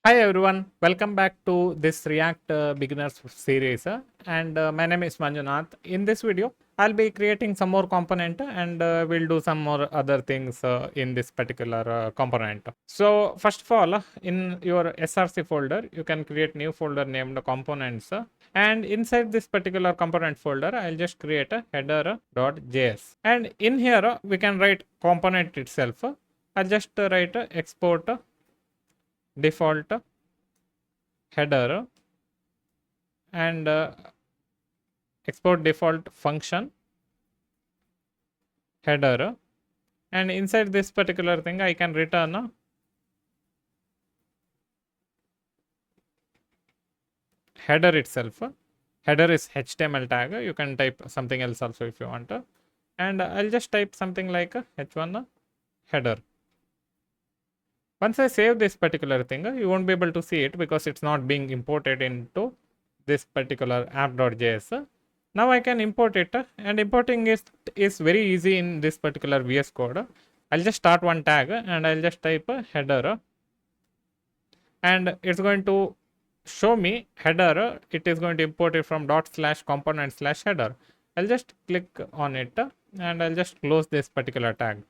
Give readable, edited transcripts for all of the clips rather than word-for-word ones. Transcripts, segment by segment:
Hi everyone, welcome back to this React beginners series and my name is Manjunath. In this video, I'll be creating some more component and we'll do some more other things in this particular component. So first of all, in your SRC folder, you can create new folder named components and inside this particular component folder, I'll just create a header.js and in here we can write component itself. I'll just write export default header and export default function header, and inside this particular thing I can return a header itself. Header is HTML tag, you can type something else also if you want, and I'll just type something like h1 header. Once I save this particular thing, you won't be able to see it because it's not being imported into this particular app.js. Now I can import it and importing is very easy in this particular VS Code. I'll just start one tag and I'll just type header and it's going to show me header. It is going to import it from ./component/header. I'll just click on it and I'll just close this particular tag.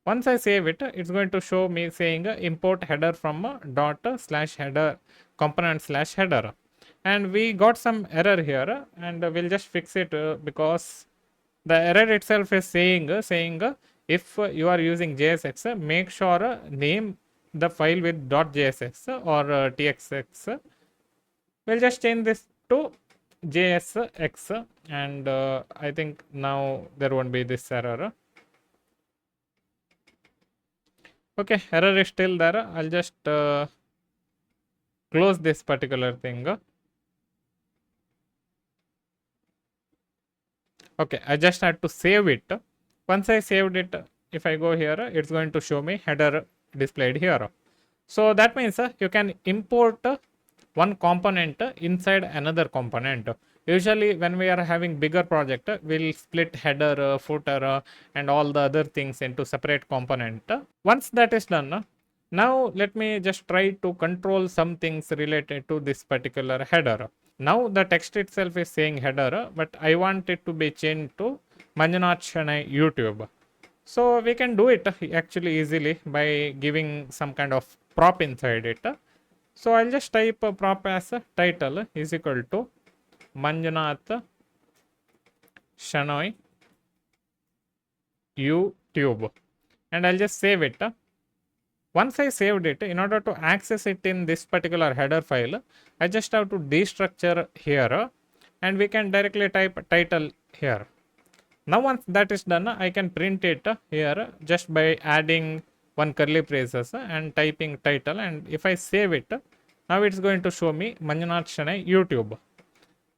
Once I save it, it's going to show me saying import header from ./header component/header. And we got some error here and we'll just fix it because the error itself is saying if you are using JSX, make sure name the file with .jsx or txx. We'll just change this to JSX and I think now there won't be this error. Okay, error is still there. I'll just close this particular thing. Okay, I just had to save it. Once I saved it, if I go here, it's going to show me header displayed here. So that means you can import one component inside another component. Usually when we are having bigger project, we'll split header, footer and all the other things into separate component. Once that is done, now let me just try to control some things related to this particular header. Now the text itself is saying header, but I want it to be changed to Manjunath Shenoy YouTube. So we can do it actually easily by giving some kind of prop inside it. So I'll just type a prop as a title is equal to Manjunath Shenoy YouTube and I'll just save it. Once I saved it, in order to access it in this particular header file, I just have to destructure here and we can directly type title here. Now once that is done, I can print it here just by adding one curly braces and typing title, and if I save it, now it's going to show me Manjunath Shenoy YouTube.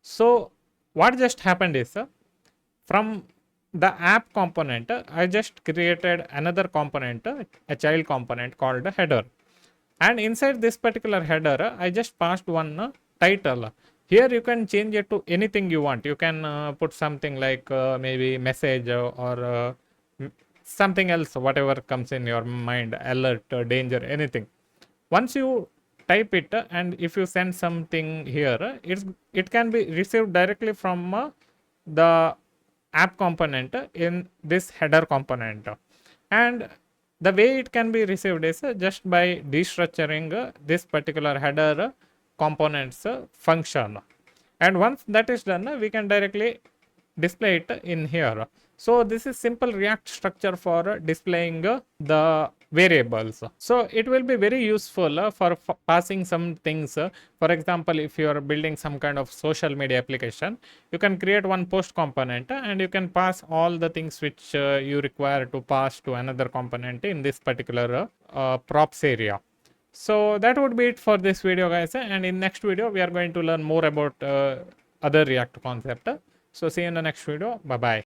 So what just happened is from the app component, I just created another component, a child component called header. And inside this particular header, I just passed one title. Here you can change it to anything you want. You can put something like maybe message or something else, whatever comes in your mind, alert, danger, anything. Once you type it and if you send something here, it can be received directly from the app component in this header component, and the way it can be received is just by destructuring this particular header components function, and once that is done, we can directly display it in here. So this is simple React structure for displaying the variables. So it will be very useful for passing some things. For example, if you are building some kind of social media application, you can create one post component and you can pass all the things which you require to pass to another component in this particular props area. So that would be it for this video, guys, and in next video we are going to learn more about other React concept. So see you in the next video. Bye bye.